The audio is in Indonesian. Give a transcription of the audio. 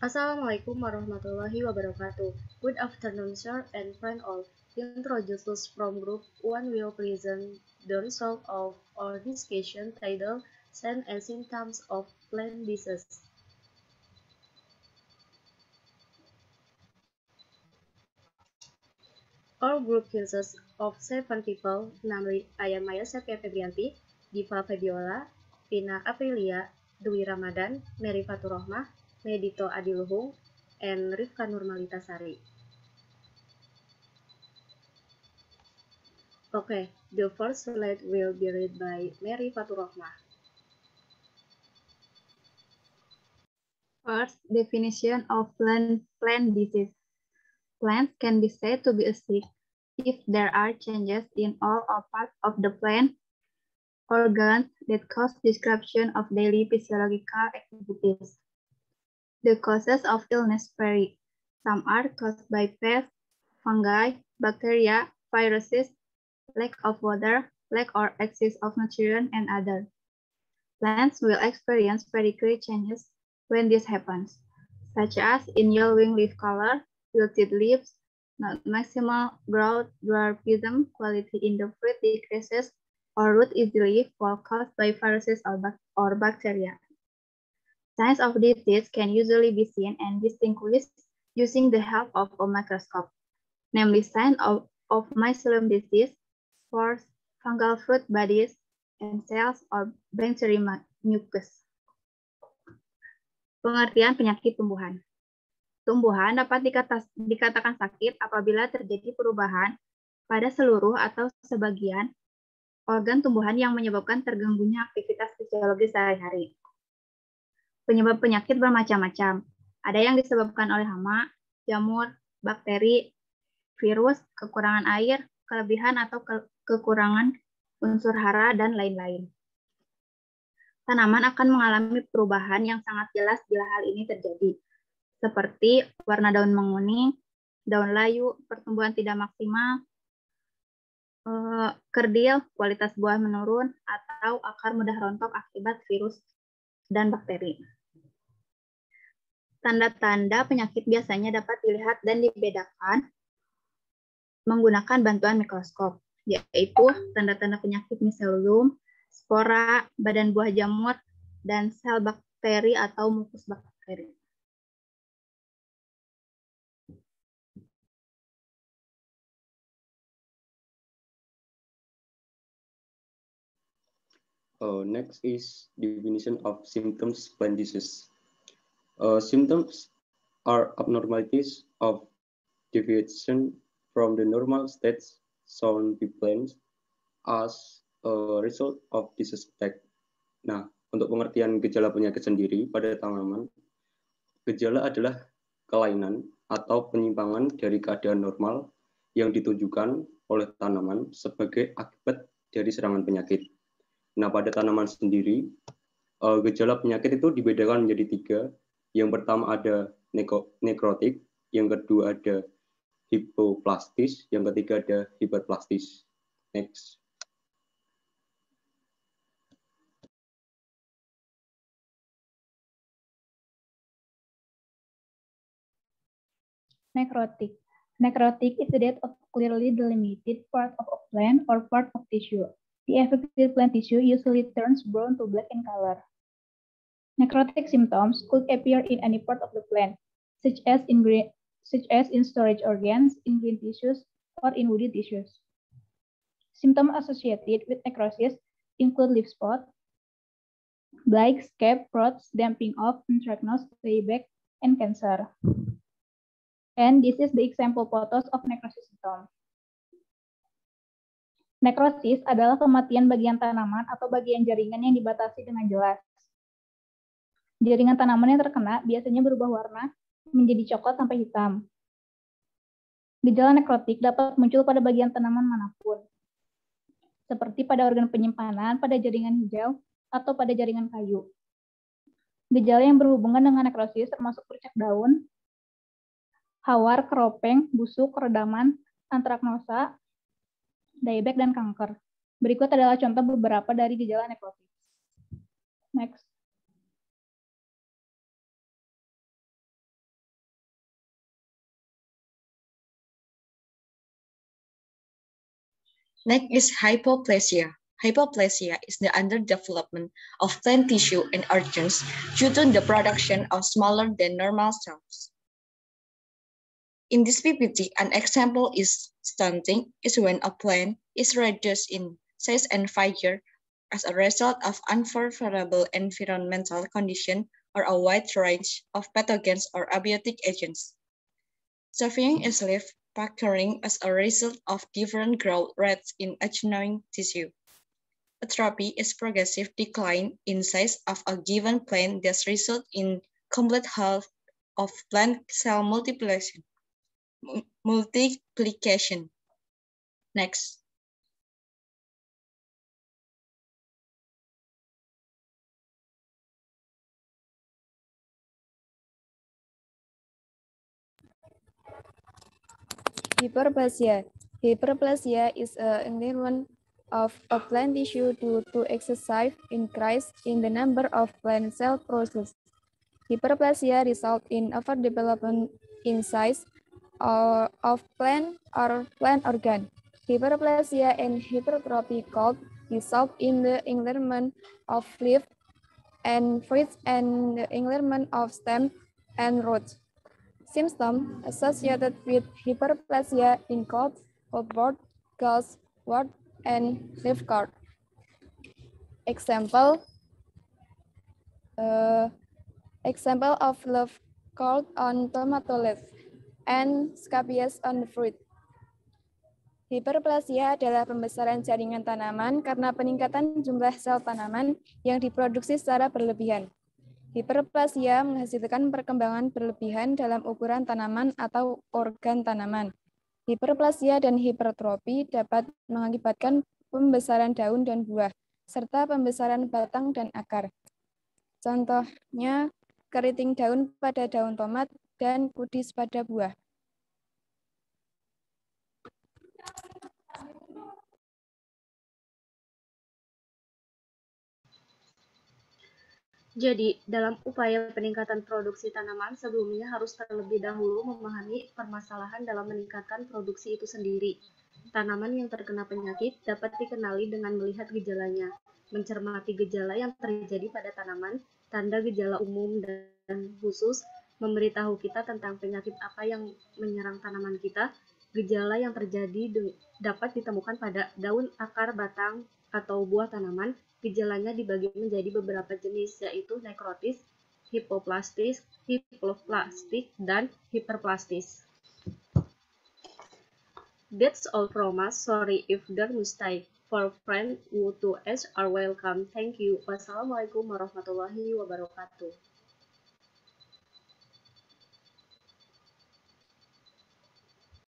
Assalamualaikum warahmatullahi wabarakatuh. Good afternoon, sir and friend all. Introducers from Group 1 will present the result of our discussion titled Signs and Symptoms of Plant Disease. Our group consists of 7 people, namely I am Maya Sepia Febrianti, Diva Febiola, Vina Aprilia, Dwi Ramadan, Mary Faturohmah, Medito Adiluhung, and Rifka Nurmalita Sari. Okay, the first slide will be read by Mary Faturohmah. First, definition of plant disease. Plants can be said to be sick if there are changes in all or part of the plant organs that cause disruption of daily physiological activities. The causes of illness vary. Some are caused by pests, fungi, bacteria, viruses, lack of water, lack or excess of nutrients, and others. Plants will experience very great changes when this happens, such as in yellowing leaf color, wilted leaves, not maximal growth, dwarfism, quality in the fruit decreases, or root easily fall caused by viruses or bacteria. Signs of disease can usually be seen and distinguished using the help of a microscope, namely signs of mycelium disease, spores, fungal fruit bodies, and cells or branchial mucus. Pengertian penyakit tumbuhan. Tumbuhan dapat dikatakan sakit apabila terjadi perubahan pada seluruh atau sebagian organ tumbuhan yang menyebabkan terganggunya aktivitas fisiologis sehari-hari. Penyebab penyakit bermacam-macam. Ada yang disebabkan oleh hama, jamur, bakteri, virus, kekurangan air, kelebihan atau kekurangan unsur hara, dan lain-lain. Tanaman akan mengalami perubahan yang sangat jelas bila hal ini terjadi, seperti warna daun menguning, daun layu, pertumbuhan tidak maksimal, kerdil, kualitas buah menurun, atau akar mudah rontok akibat virus dan bakteri. Tanda-tanda penyakit biasanya dapat dilihat dan dibedakan menggunakan bantuan mikroskop, yaitu tanda-tanda penyakit miselium, spora, badan buah jamur, dan sel bakteri atau mukus bakteri. Next is definition of symptoms plant disease. Symptoms are abnormalities of deviation from the normal states shown by plants as a result of disease attack. Nah, untuk pengertian gejala penyakit sendiri pada tanaman, gejala adalah kelainan atau penyimpangan dari keadaan normal yang ditunjukkan oleh tanaman sebagai akibat dari serangan penyakit. Nah, pada tanaman sendiri, gejala penyakit itu dibedakan menjadi 3. Yang pertama ada nekrotik, yang kedua ada hipoplastis, yang ketiga ada hiperplastis. Next. Necrotic. Necrotic is the death of clearly delimited part of a plant or part of tissue. The affected plant tissue usually turns brown to black in color. Necrotic symptoms could appear in any part of the plant, such as in storage organs, in green tissues, or in woody tissues. Symptoms associated with necrosis include leaf spot, blight, scab, rots, damping off, anthracnose, dieback, and cancer. And this is the example photos of necrosis symptom. Nekrosis adalah kematian bagian tanaman atau bagian jaringan yang dibatasi dengan jelas. Jaringan tanaman yang terkena biasanya berubah warna menjadi coklat sampai hitam. Gejala nekrotik dapat muncul pada bagian tanaman manapun, seperti pada organ penyimpanan, pada jaringan hijau, atau pada jaringan kayu. Gejala yang berhubungan dengan nekrosis termasuk bercak daun, hawar, keropeng, busuk, redaman, antraknosa, dieback, dan kanker. Berikut adalah contoh beberapa dari gejala nekrotis. Next. Next is hypoplasia. Hypoplasia is the underdevelopment of plant tissue and organs due to the production of smaller than normal cells. In this PPT, an example is stunting is when a plant is reduced in size and vigor as a result of unfavorable environmental condition or a wide range of pathogens or abiotic agents. Surveying is leaf puckering as a result of different growth rates in adjoining tissue. Atrophy is progressive decline in size of a given plant that results in complete halt of plant cell multiplication. Next. Hyperplasia. Hyperplasia is an enlargement of a plant tissue due to excessive increase in the number of plant cell processes. Hyperplasia results in overdevelopment in size of plant or plant organ. Hyperplasia and hypertrophy could result in the enlargement of leaf and fruits and the enlargement of stem and roots. Symptoms associated with hyperplasia include outward, gauze, wart, and leaf curl. Example of leaf curl on tomato leaf and scabies on the fruit. Hyperplasia adalah pembesaran jaringan tanaman karena peningkatan jumlah sel tanaman yang diproduksi secara berlebihan. Hyperplasia menghasilkan perkembangan berlebihan dalam ukuran tanaman atau organ tanaman. Hyperplasia dan hipertrofi dapat mengakibatkan pembesaran daun dan buah, serta pembesaran batang dan akar. Contohnya, keriting daun pada daun tomat dan kudis pada buah. Jadi, dalam upaya peningkatan produksi tanaman, sebelumnya harus terlebih dahulu memahami permasalahan dalam meningkatkan produksi itu sendiri. Tanaman yang terkena penyakit dapat dikenali dengan melihat gejalanya, mencermati gejala yang terjadi pada tanaman, tanda gejala umum dan khusus, memberitahu kita tentang penyakit apa yang menyerang tanaman kita. Gejala yang terjadi dapat ditemukan pada daun, akar, batang, atau buah tanaman. Gejalanya dibagi menjadi beberapa jenis, yaitu nekrotis, hipoplastis, hiploplastik, dan hiperplastis. That's all from us. Sorry if there mistake. For friends who to us are welcome. Thank you. Wassalamualaikum warahmatullahi wabarakatuh.